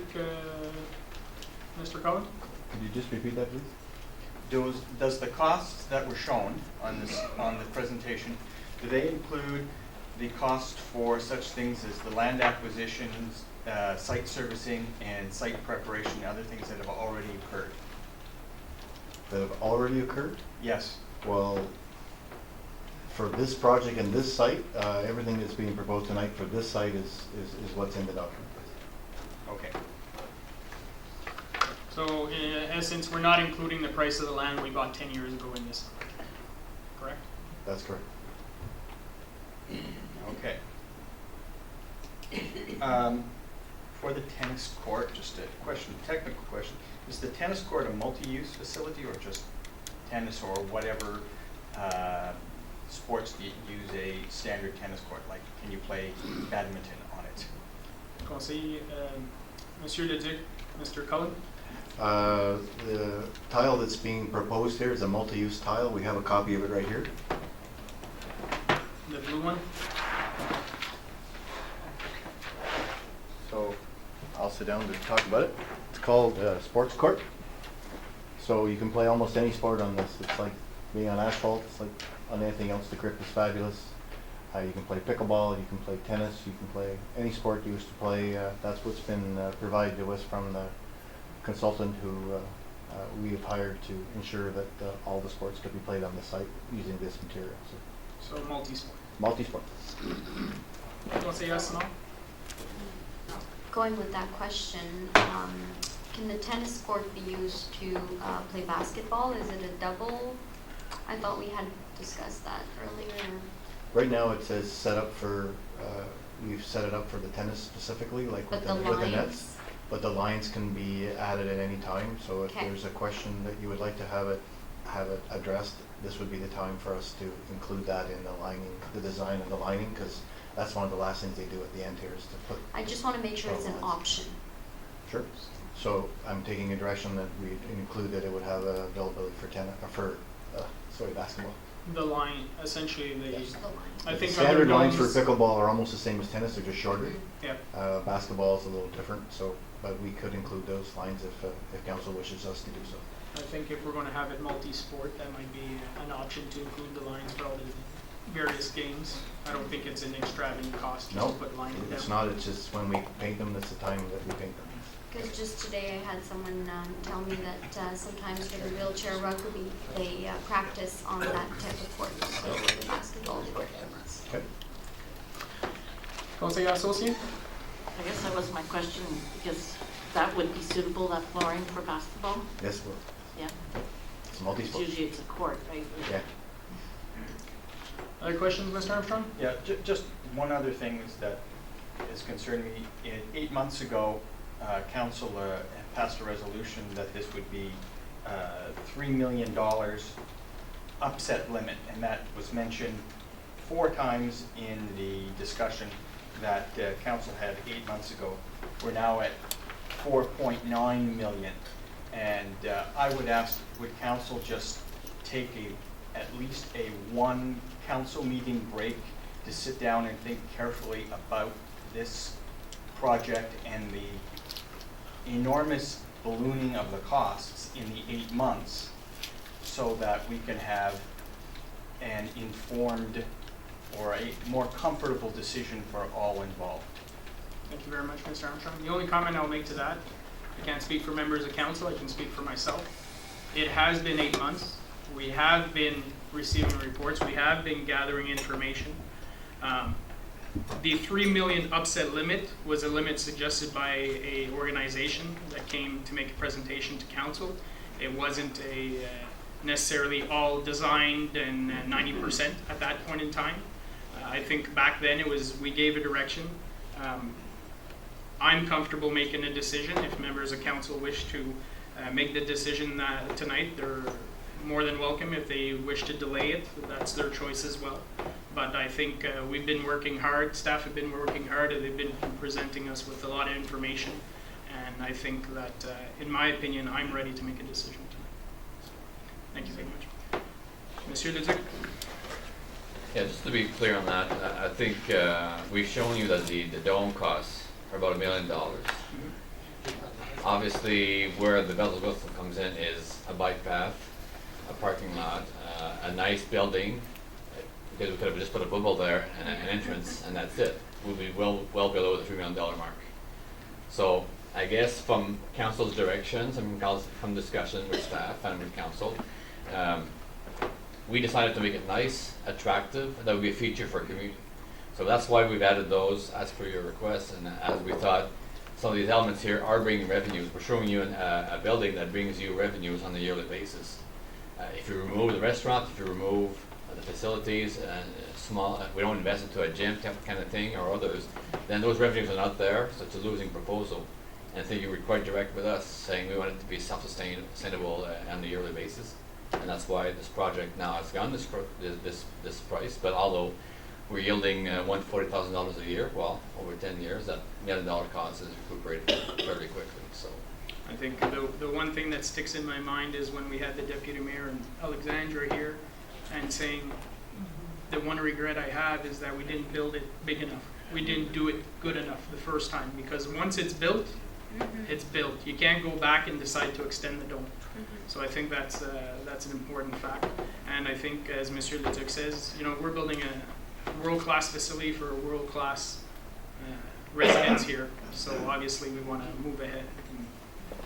Mr. Cohen? Could you just repeat that, please? Does the costs that were shown on the presentation, do they include the cost for such things as the land acquisitions, site servicing, and site preparation, and other things that have already occurred? that have already occurred? Yes. Well, for this project and this site, everything that's being proposed tonight for this site is what's in the document. Okay. So in essence, we're not including the price of the land we bought 10 years ago in this, correct? That's correct. Okay. For the tennis court, just a question, technical question. Is the tennis court a multi-use facility or just tennis or whatever sports do you use a standard tennis court? Like, can you play badminton on it? Conseil, Monsieur Leduc, Mr. Cullen? The tile that's being proposed here is a multi-use tile. We have a copy of it right here. The blue one? So I'll sit down to talk about it. It's called sports court. So you can play almost any sport on this. It's like being on asphalt. It's like on anything else. The grip is fabulous. You can play pickleball. You can play tennis. You can play any sport you used to play. That's what's been provided to us from the consultant who we have hired to ensure that all the sports could be played on the site using this material. So multi-sport. Multi-sport. Conseil, yes, no? Going with that question, can the tennis court be used to play basketball? Is it a double? I thought we had discussed that earlier. Right now it says set up for, we've set it up for the tennis specifically, like with But the the nets. lines? But the lines can be added at any time, so if Okay. there's a question that you would like to have it addressed, this would be the time for us to include that in the lining, the design of the lining, because that's one of the last things they do at the end here is to put. I just want to make sure it's an option. Sure. So I'm taking a direction that we include that it would have availability for tennis, or for, basketball. The line, essentially Just the lines. I The think standard other lines for lines- pickleball are almost the same as tennis, they're just shorter. Mhm. Yeah, Basketball is a little different, so, but we could include those lines if council wishes us to do so. I think if we're going to have it multi-sport, that might be an option to include the lines for all the various games. I don't think it's an extravagant cost just No, to put lines down. it's not, it's just when we paint them, that's the time that we paint them. Because just today I had someone tell me that sometimes for the wheelchair rugby, they practice on that type of court, so the basketball court. Okay. Conseil associé? I guess that was my question, because that would be suitable, that flooring for basketball? Yes, well, Yeah. it's multi-sport. Usually it's a court, right? Yeah. Other questions, Mr. Armstrong? Yeah, just one other thing is that is concerning me. 8 months ago, council passed a resolution that this would be $3 million upset limit, and that was mentioned 4 times in the discussion that council had 8 months ago. We're now at 4.9 million, and I would ask, would council just take at least a 1 council meeting break to sit down and think carefully about this project and the enormous ballooning of the costs in the 8 months, so that we can have an informed or a more comfortable decision for all involved. Thank you very much, Mr. Armstrong. The only comment I'll make to that, I can't speak for members of council, I can speak for myself. It has been 8 months. We have been receiving reports. We have been gathering information. The 3 million upset limit was a limit suggested by a organization that came to make a presentation to council. It wasn't necessarily all designed and 90% at that point in time. I think back then it was, we gave a direction. I'm comfortable making a decision. If members of council wish to make the decision tonight, they're more than welcome. If they wish to delay it, that's their choice as well. But I think we've been working hard, staff have been working hard, and they've been presenting us with a lot of information. And I think that, in my opinion, I'm ready to make a decision tonight. Thank you very much. Monsieur Leduc? Yeah, just to be clear on that, I think we've shown you that the dome costs are about $1 million. Obviously, where the bells and whistles comes in is a bike path, a parking lot, a nice building, because we could have just put a bubble there and an entrance, and that's it. We'll be well below the $3 million mark. So I guess from council's directions and from discussion with staff and with council, we decided to make it nice, attractive, and that would be a feature for our community. So that's why we've added those as per your request, and as we thought some of these elements here are bringing revenues. We're showing you a building that brings you revenues on a yearly basis. If you remove the restaurant, if you remove the facilities, we don't invest into a gym type kind of thing or others, then those revenues are not there, so it's a losing proposal. And I think you were quite direct with us, saying we want it to be self-sustainable on a yearly basis. And that's why this project now has gone this price, but although we're yielding $140,000 a year, well, over 10 years, that $1 million cost is recuperated fairly quickly. So, I think the one thing that sticks in my mind is when we had the deputy mayor in Alexandria here and saying, the one regret I have is that we didn't build it big enough. We didn't do it good enough the first time, because once it's built, it's built. You can't go back and decide to extend the dome. So I think that's an important fact. And I think, as Monsieur Leduc says, you know, we're building a world-class facility for a world-class residents here. So obviously we want to move ahead.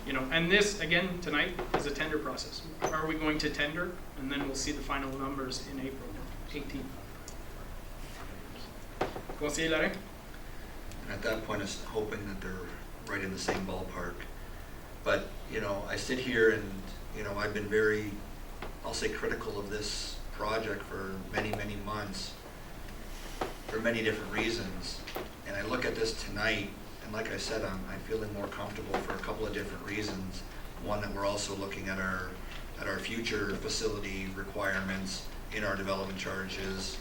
You know, and this, again, tonight is a tender process. Are we going to tender? And then we'll see the final numbers in April 18th. Conseiller Larin? And at that point, it's hoping that they're right in the same ballpark. But, you know, I sit here and, you know, I've been very, I'll say, critical of this project for many, many months for many different reasons. And I look at this tonight, and like I said, I'm feeling more comfortable for a couple of different reasons. One, that we're also looking at our future facility requirements in our development charges,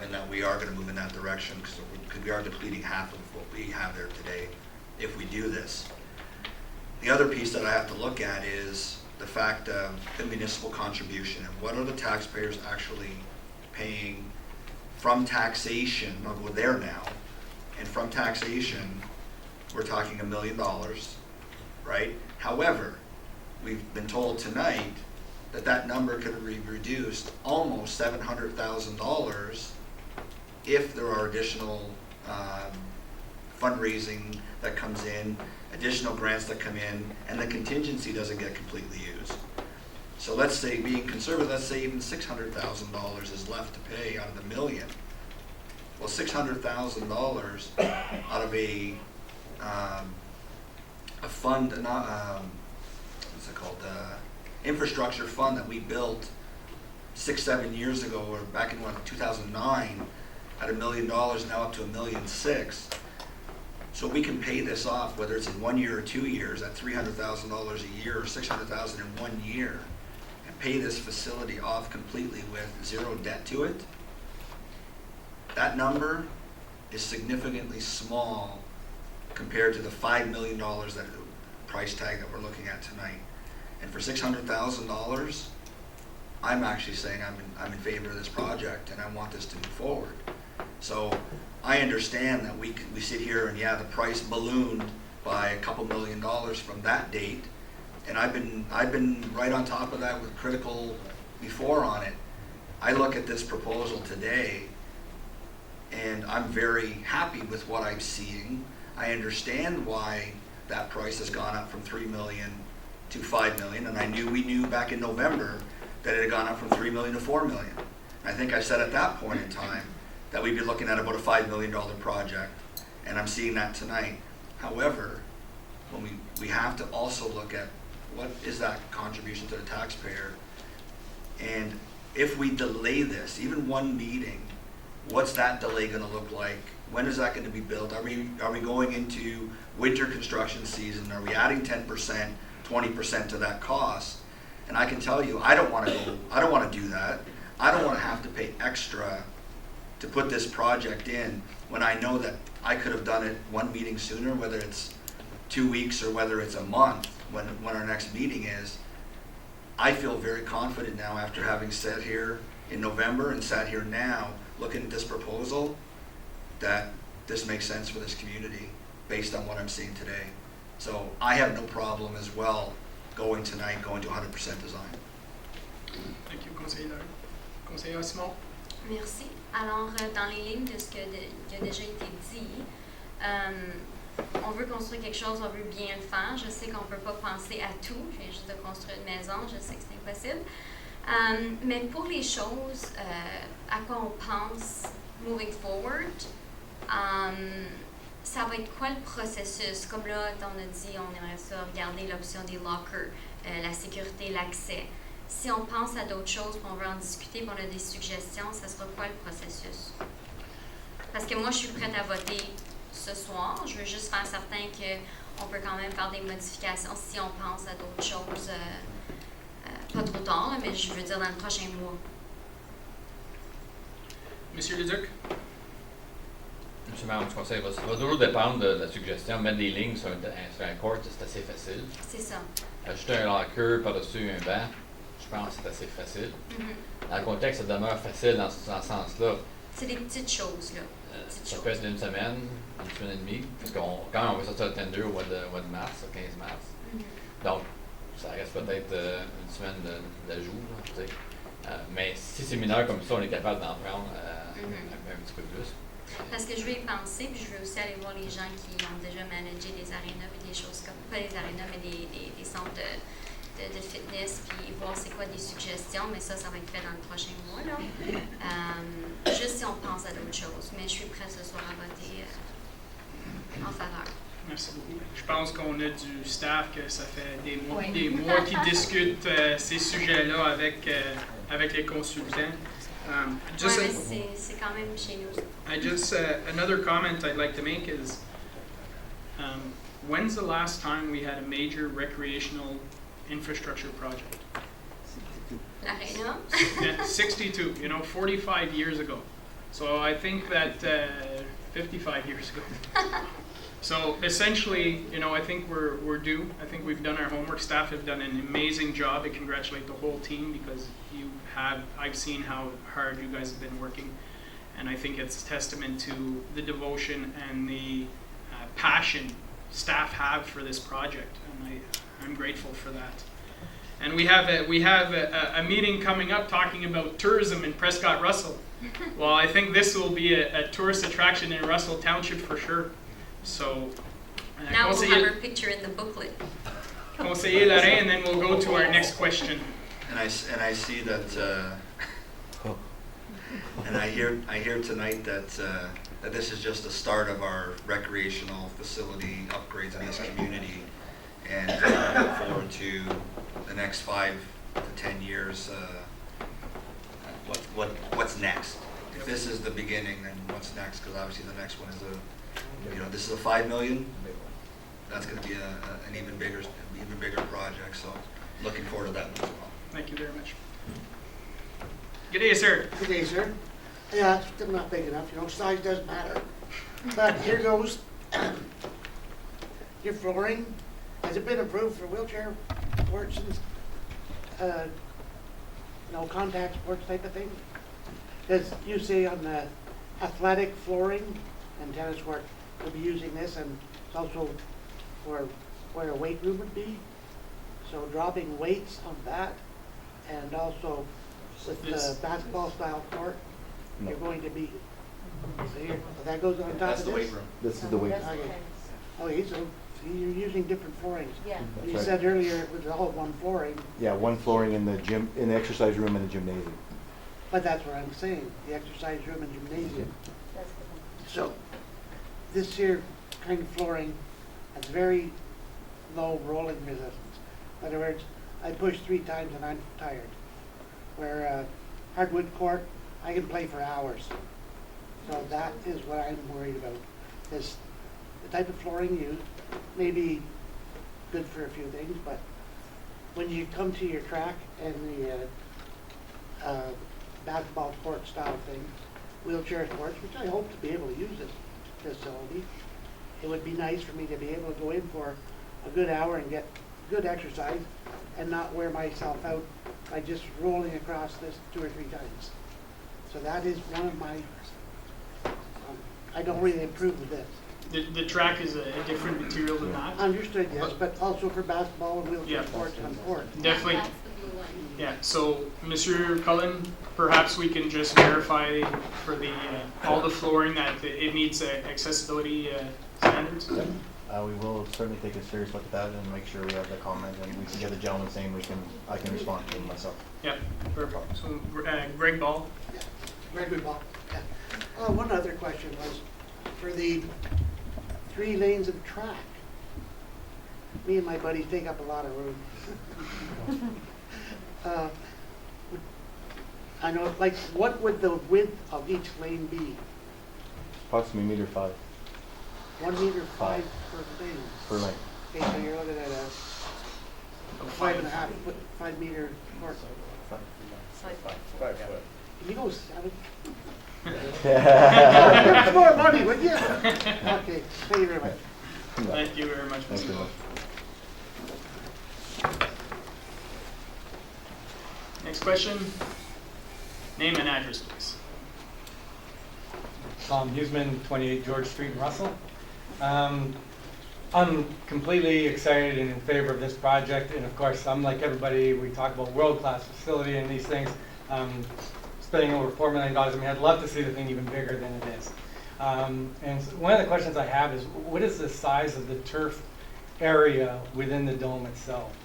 and that we are going to move in that direction, because we are depleting half of what we have there today if we do this. The other piece that I have to look at is the fact of the municipal contribution, and what are the taxpayers actually paying from taxation. I'll go there now. And from taxation, we're talking $1 million, right? However, we've been told tonight that that number could be reduced almost $700,000 if there are additional fundraising that comes in, additional grants that come in, and the contingency doesn't get completely used. So let's say, being conservative, let's say even $600,000 is left to pay out of the $1 million. Well, $600,000 out of a fund, what's it called, infrastructure fund that we built 6-7 years ago, or back in 2009, at $1 million, now up to $1.6 million. So we can pay this off, whether it's in 1 year or 2 years, at $300,000 a year or $600,000 in 1 year, and pay this facility off completely with zero debt to it. That number is significantly small compared to the $5 million that price tag that we're looking at tonight. And for $600,000, I'm actually saying I'm in favor of this project, and I want this to move forward. So I understand that we sit here and, yeah, the price ballooned by a couple $1 million from that date, and I've been right on top of that with critical before on it. I look at this proposal today, and I'm very happy with what I'm seeing. I understand why that price has gone up from $3 million to $5 million, and we knew back in November that it had gone up from $3 million to $4 million. I think I said at that point in time that we'd be looking at about a $5 million project, and I'm seeing that tonight. However, when we have to also look at what is that contribution to the taxpayer, and if we delay this, even one meeting, what's that delay going to look like? When is that going to be built? Are we going into winter construction season? Are we adding 10%, 20% to that cost? And I can tell you, I don't want to do that. I don't want to have to pay extra to put this project in when I know that I could have done it one meeting sooner, whether it's 2 weeks or whether it's a month when our next meeting is. I feel very confident now, after having sat here in November and sat here now looking at this proposal, that this makes sense for this community based on what I'm seeing today. So I have no problem as well going to 100% design. Thank you, Conseiller. Conseiller Simon? Merci. Alors, dans les lignes de ce qui a déjà été dit, on veut construire quelque chose, on veut bien le faire. Je sais qu'on ne peut pas penser à tout. Je viens juste de construire une maison, je sais que c'est impossible. Mais pour les choses à quoi on pense moving forward, ça va être quoi le processus? Comme là, on a dit, on aimerait ça regarder l'option des lockers, la sécurité, l'accès. Si on pense à d'autres choses, puis on veut en discuter, puis on a des suggestions, ça sera quoi le processus? Parce que moi, je suis prête à voter ce soir. Je veux juste faire certain qu'on peut quand même faire des modifications si on pense à d'autres choses, pas trop tard, là, mais je veux dire dans le prochain mois. Monsieur Leduc? Monsieur le maire du conseil, ça va toujours dépendre de la suggestion. Mettre des lignes sur un court, c'est assez facile. C'est ça. Ajouter un locker par-dessus un banc, je pense que c'est assez facile. Dans le contexte, ça demeure facile dans ce sens-là. C'est des petites choses, là. Ça peut être une semaine et demie, parce qu'on quand même, on va sortir le tender au mois de mars, le 15 mars. Donc, ça reste peut-être une semaine d'ajout, tu sais. Mais si c'est mineur comme ça, on est capable d'en prendre un petit peu plus. Parce que je vais y penser, puis je vais aussi aller voir les gens qui ont déjà managé des arénas et des choses comme, pas des arénas, mais des centres de fitness, puis voir c'est quoi des suggestions, mais ça va être fait dans le prochain mois, là. Juste si on pense à d'autres choses, mais je suis prête ce soir à voter en faveur. Merci beaucoup. Je pense qu'on a du staff que ça fait des mois qu'ils discutent ces sujets-là avec les consultants. Mais c'est quand même chez nous. Another comment I'd like to make is, when's the last time we had a major recreational infrastructure project? L'Arena? Yeah, 62, 45 years ago. So I think that 55 years ago. So essentially, I think we're due. I think we've done our homework. Staff have done an amazing job. I congratulate the whole team because I've seen how hard you guys have been working. And I think it's a testament to the devotion and the passion staff have for this project. And I'm grateful for that. And we have a meeting coming up talking about tourism in Prescott Russell. Well, I think this will be a tourist attraction in Russell Township for sure. So, now we'll have her picture in the booklet. Conseiller Lorrain, and then we'll go to our next question. And I see that, and I hear tonight that this is just the start of our recreational facility upgrades in this community, and I look forward to the next 5 to 10 years. What's next? If this is the beginning, then what's next? Because obviously the next one is this is a $5 million. That's going to be an even bigger project. So, looking forward to that one as well. Thank you very much. Good day, sir. Good day, sir. Yeah, it's still not big enough. Size doesn't matter. But here goes. Your flooring, has it been approved for wheelchair sports and contact sports type of thing? Because you say on the athletic flooring and tennis court, we'll be using this, and it's also for where a weight room would be. So dropping weights on that, and also with the basketball style court, you're going to be. So that goes on top That's of the this. weight room. This is the weight. Okay. Okay, so you're using different floorings. Yeah. You That's said earlier it was all one flooring, Yeah, one flooring in the gym, in the exercise room and the gymnasium. but that's what I'm saying, the exercise room and gymnasium. That's the one. So this here kind of flooring has very low rolling resistance. In other words, I push 3 times and I'm tired. Where hardwood court, I can play for hours. So that is what I'm worried about. Is the type of flooring used may be good for a few things, but when you come to your track and the basketball court style thing, wheelchair sports, which I hope to be able to use this facility, it would be nice for me to be able to go in for a good hour and get good exercise and not wear myself out by just rolling across this 2 or 3 times. So that is one of my, I don't really approve of this. The track is a different material than that. Understood, yes, but also for basketball and wheelchair Yeah. sports on court. Definitely. That's the Yeah, so Monsieur Cullen, perhaps we can just verify for the, all the flooring that it meets accessibility standards? We will certainly take a serious look at that and make sure we have the comment, and we can get the gentleman saying I can respond to him myself. Yeah, perfect. So Greg Ball? Very good, Bob. Yeah. One other question was, for the 3 lanes of track, me and my buddies take up a lot of room. I know, like, what would the width of each lane be? Approximately meter 1 meter 5 per lane. per lane. Okay, so you're looking at a 5.5 foot, 5 meter court. Can you go 7? That's more money, would you? Okay, thank you very much. Thank you very much, Thanks Mr. very Ball. much. Next question. Name and address, please. Tom Huseman, 28 George Street in Russell. I'm completely excited and in favor of this project, and of course, I'm like everybody, we talk about world-class facility and these things. Spending over $4 million, I mean, I'd love to see the thing even bigger than it is. And one of the questions I have is, what is the size of the turf area within the dome itself?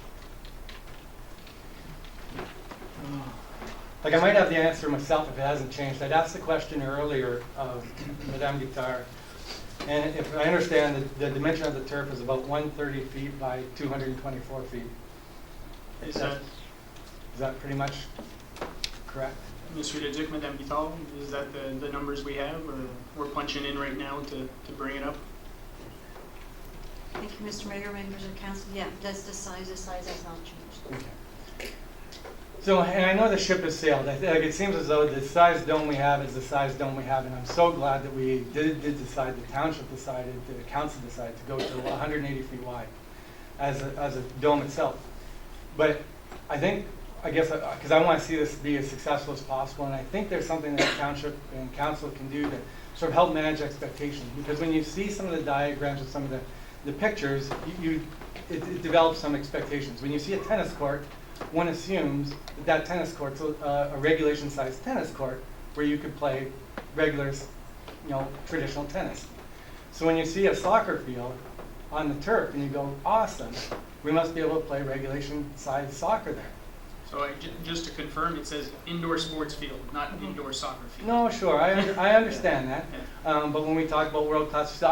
Like, I might have the answer myself if it hasn't changed. I'd asked the question earlier of Madame Guittard, and if I understand, the dimension of the turf is about 130 feet by 224 feet. Is that pretty much correct? Monsieur Le Duc, Madame Guittard, is that the numbers we have, or we're punching in right now to bring it up? Thank you, Mr. Mayor, members of council. Yeah, that's the size has not changed. Okay. So, and I know the ship has sailed. Like, it seems as though the size dome we have is the size dome we have, and I'm so glad that we did decide, the township decided, the council decided to go to 180 feet wide as a dome itself. But I think, I guess, because I want to see this be as successful as possible, and I think there's something that the township and council can do to sort of help manage expectations. Because when you see some of the diagrams and some of the pictures, it develops some expectations. When you see a tennis court, one assumes that tennis court's a regulation-sized tennis court where you could play regular, traditional tennis. So when you see a soccer field on the turf and you go, awesome, we must be able to play regulation-sized soccer there. So just to confirm, it says indoor sports field, not indoor soccer field. No, sure, I understand that. But when we talk about world-class, so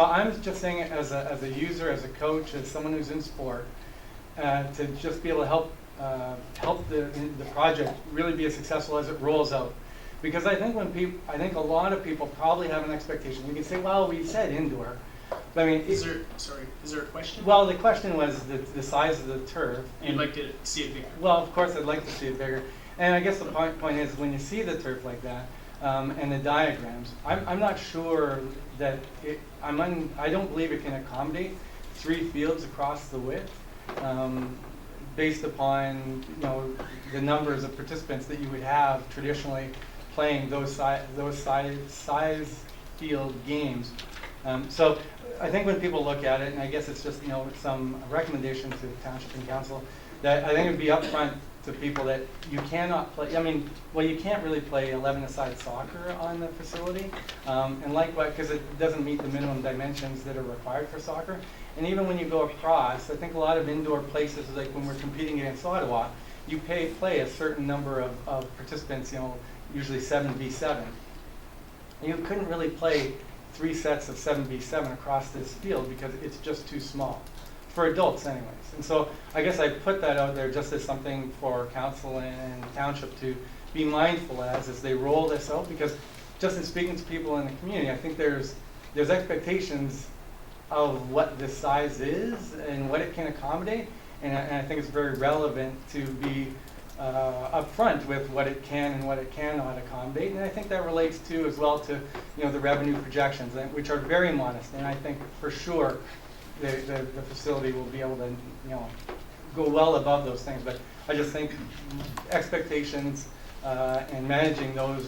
I'm just saying it as a user, as a coach, as someone who's in sport, to just be able to help the project really be as successful as it rolls out. Because I think a lot of people probably have an expectation. We can say, well, we said indoor. But I mean, is there a question? Well, the question was the size of the turf. You'd like to see it bigger? Well, of course, I'd like to see it bigger. And I guess the point is, when you see the turf like that, and the diagrams, I'm not sure that I don't believe it can accommodate 3 fields across the width. Based upon the numbers of participants that you would have traditionally playing those size field games. So I think when people look at it, and I guess it's just some recommendation to the township and council, that I think it would be upfront to people that you cannot play. I mean, well, you can't really play 11-a-side soccer on the facility, and likewise because it doesn't meet the minimum dimensions that are required for soccer. And even when you go across, I think a lot of indoor places, like when we're competing against Ottawa, you play a certain number of participants, usually 7v7. You couldn't really play 3 sets of 7v7 across this field because it's just too small, for adults anyways. And so I guess I put that out there just as something for council and township to be mindful as they roll this out, because just in speaking to people in the community, I think there's expectations of what this size is and what it can accommodate, and I think it's very relevant to be upfront with what it can and what it cannot accommodate, and I think that relates to as well to the revenue projections, which are very modest, and I think for sure the facility will be able to go well above those things. But I just think expectations and managing those